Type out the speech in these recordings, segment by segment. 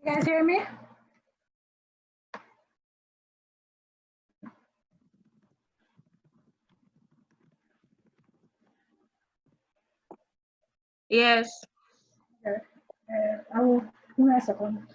You guys hear me? Yes. Okay. I will give me a second.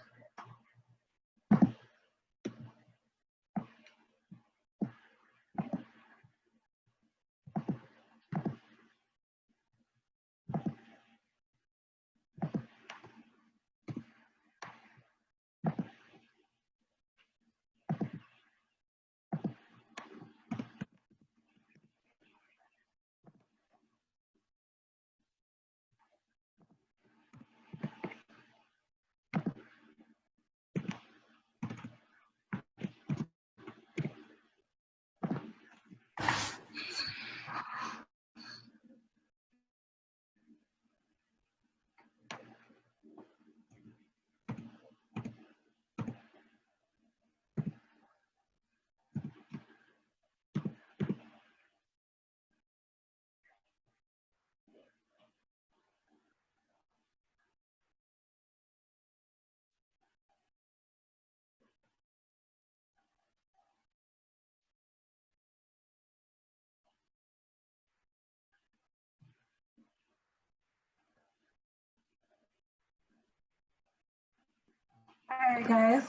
All right, guys.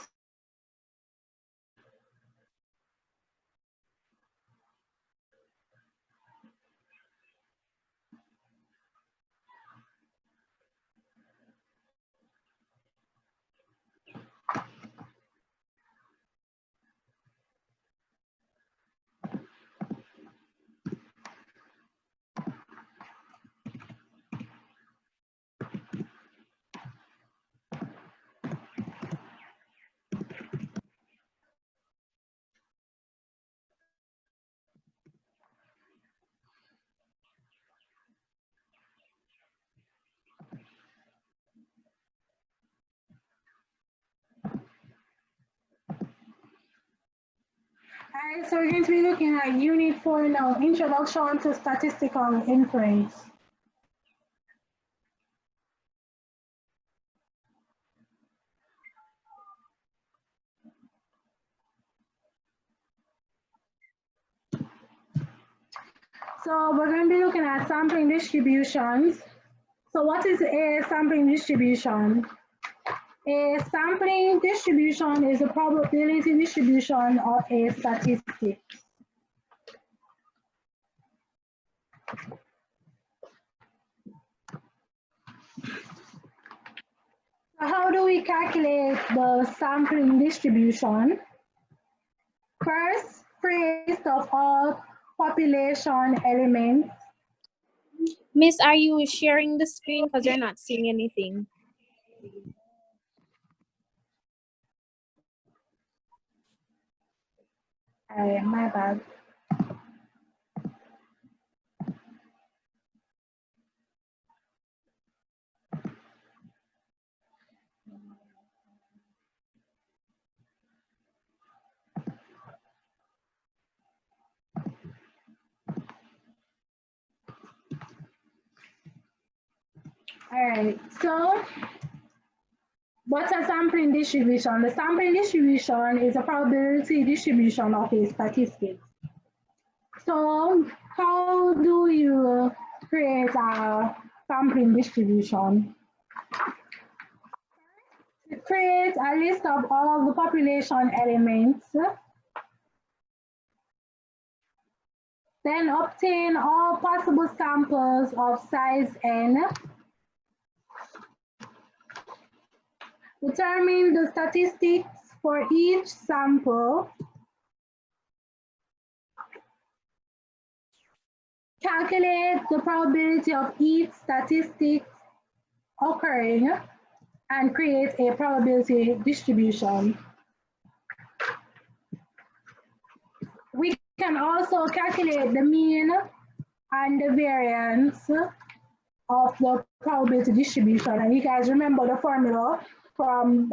All right, so we're going to be looking at Unit 4 now, Introduction to Statistical Inference. So we're going to be looking at sampling distributions. So what is a sampling distribution? A sampling distribution is a probability distribution of a statistic. So how do we calculate the sampling distribution? First, create of all population elements. Miss, are you sharing the screen? Because you're not seeing anything. My bad. All right, so what's a sampling distribution? The sampling distribution is a probability distribution of a statistic. So how do you create a sampling distribution? Create a list of all the population elements, then obtain all possible samples of size n, determine the statistics for each sample, calculate the probability of each statistic occurring, and create a probability distribution. We can also calculate the mean and the variance of the probability distribution. And you guys remember the formula from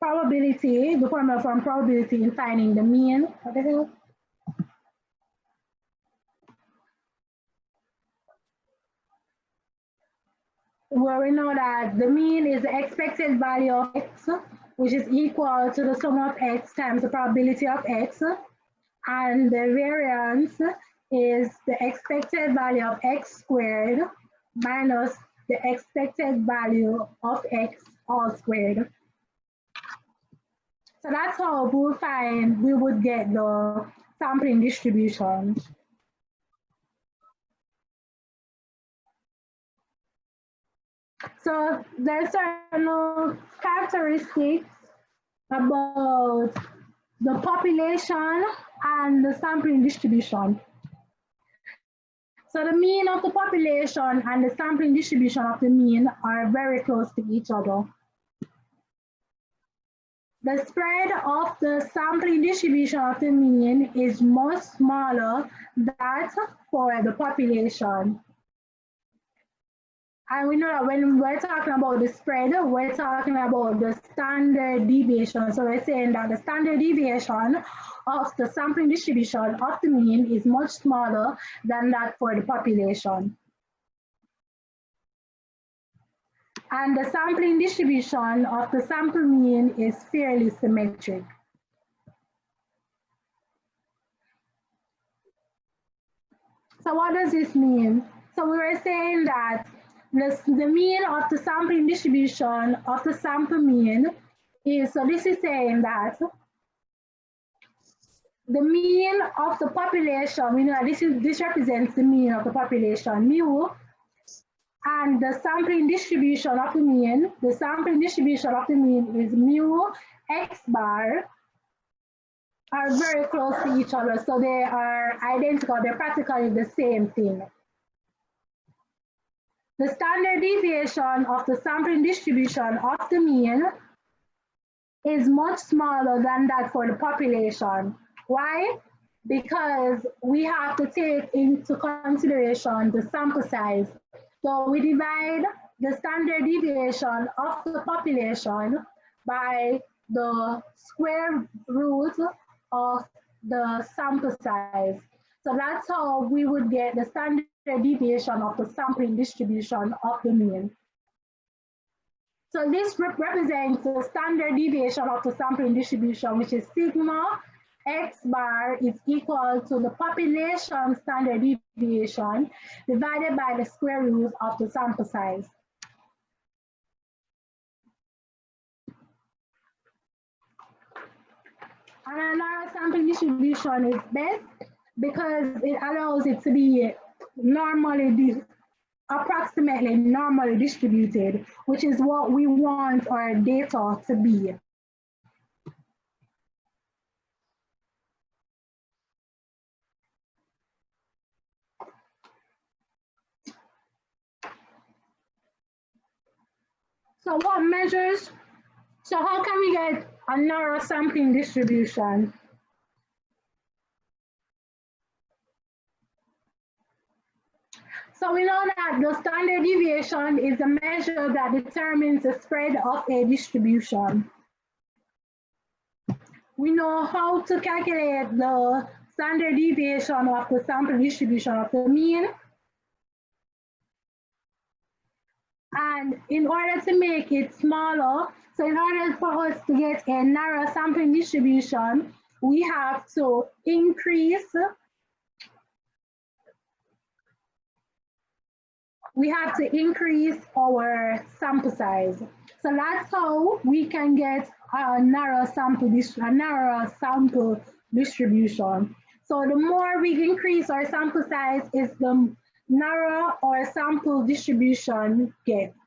probability, the formula from probability in finding the mean. What the hell? Where we know that the mean is the expected value of x, which is equal to the sum of x times the probability of x, and the variance is the expected value of x squared minus the expected value of x all squared. So that's how we would get the sampling distribution. So there's certain characteristics about the population and the sampling distribution. So the mean of the population and the sampling distribution of the mean are very close to each other. The spread of the sampling distribution of the mean is much smaller than for the population. And we know that when we're talking about the spread, we're talking about the standard deviation. So we're saying that the standard deviation of the sampling distribution of the mean is much smaller than that for the population. And the sampling distribution of the sample mean is fairly symmetric. So what does this mean? So we were saying that the mean of the sampling distribution of the sample mean is, so this is saying that the mean of the population, we know this represents the mean of the population, mu, and the sampling distribution of the mean is mu x bar, are very close to each other. So they are identical, they're practically the same thing. The standard deviation of the sampling distribution of the mean is much smaller than that for the population. Why? Because we have to take into consideration the sample size. So we divide the standard deviation of the population by the square root of the sample size. So that's how we would get the standard deviation of the sampling distribution of the mean. So this represents the standard deviation of the sampling distribution, which is sigma x bar is equal to the population standard deviation divided by the square root of the sample size. And another sampling distribution is best because it allows it to be approximately normally distributed, which is what we want our data to be. So what measures? So how can we get a narrow sampling distribution? So we know that the standard deviation is a measure that determines the spread of a distribution. We know how to calculate the standard deviation of the sample distribution of the mean. And in order to make it smaller, so in order for us to get a narrow sampling distribution, we have to increase our sample size. So that's how we can get a narrow sample distribution. So the more we increase our sample size, is the narrow our sample distribution gets.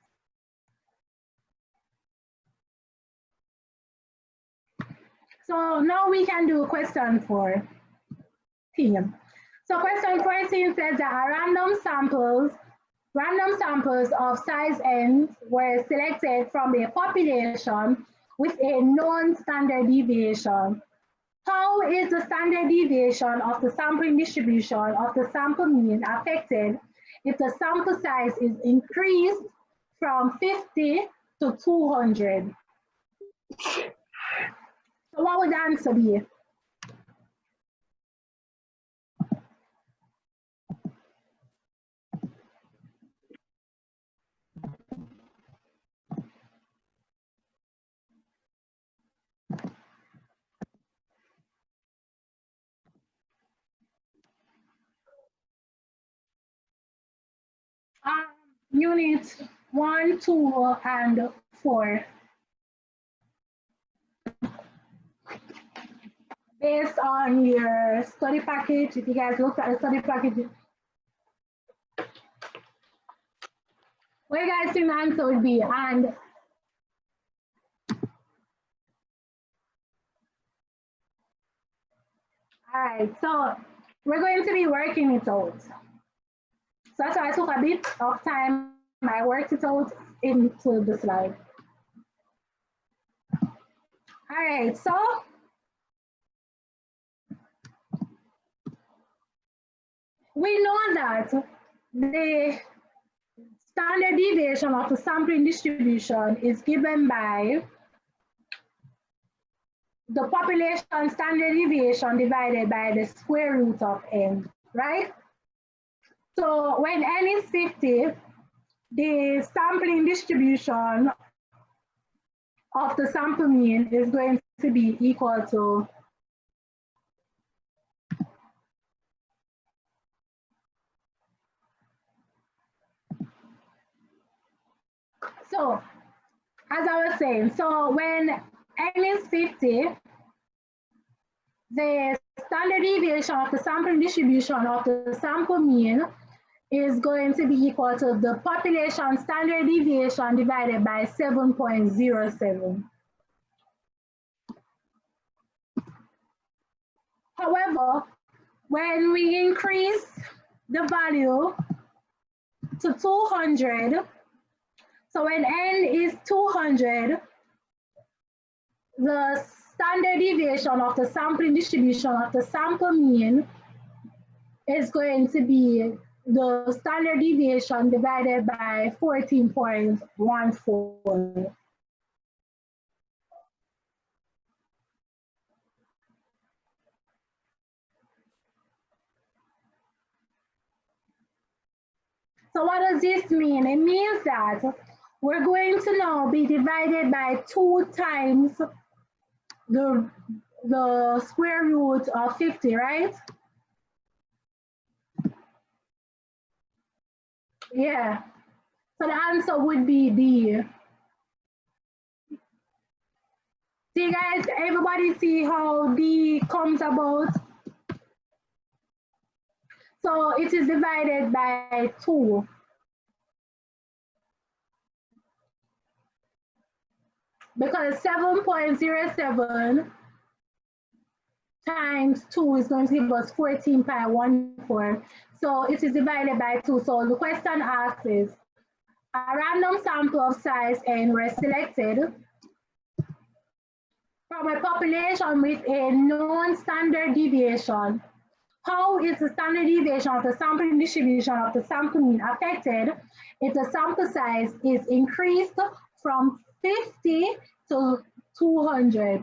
So now we can do question 14. So question 14 says that random samples of size n were selected from a population with a known standard deviation. How is the standard deviation of the sampling distribution of the sample mean affected if the sample size is increased from 50 to 200? So what would the answer be? Unit 1, 2, and 4. Based on your study package, if you guys looked at the study package, what you guys think the answer would be? And all right, so we're going to be working it out. So that's why I took a bit of time. I worked it out into the slide. All right, so we know that the standard deviation of the sampling distribution is given by the population standard deviation divided by the square root of n, right? So when n is 50, the sampling distribution of the sample mean is going to be equal to so as I was saying, so when n is 50, the standard deviation of the sampling distribution of the sample mean is going to be equal to the population standard deviation divided by 7.07. However, when we increase the value to 200, so when n is 200, the standard deviation of the sampling distribution of the sample mean is going to be the standard deviation divided by 14.14. So what does this mean? It means that we're going to now be divided by 2 times the square root of 50, right? Yeah. So the answer would be D. See guys, everybody see how D comes about? So it is divided by 2. Because 7.07 times 2 is going to give us 14.14. So it is divided by 2. So the question asks is, a random sample of size n were selected from a population with a known standard deviation. How is the standard deviation of the sampling distribution of the sample mean affected if the sample size is increased from 50 to 200?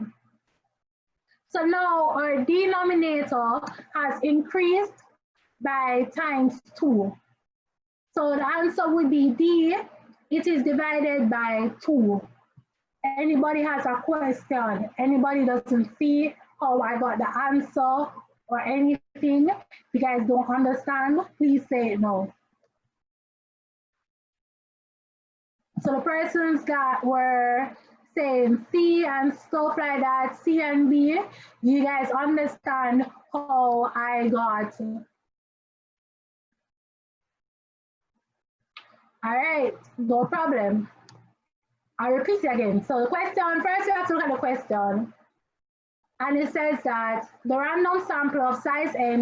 So now our denominator has increased by times 2. So the answer would be D, it is divided by 2. Anybody has a question? Anybody doesn't see how I got the answer or anything? If you guys don't understand, please say no. So the persons that were saying C and stuff like that, C and B, you guys understand how I got. All right, no problem. I'll repeat it again. So the question, first we have to look at the question. And it says that the random sample of size n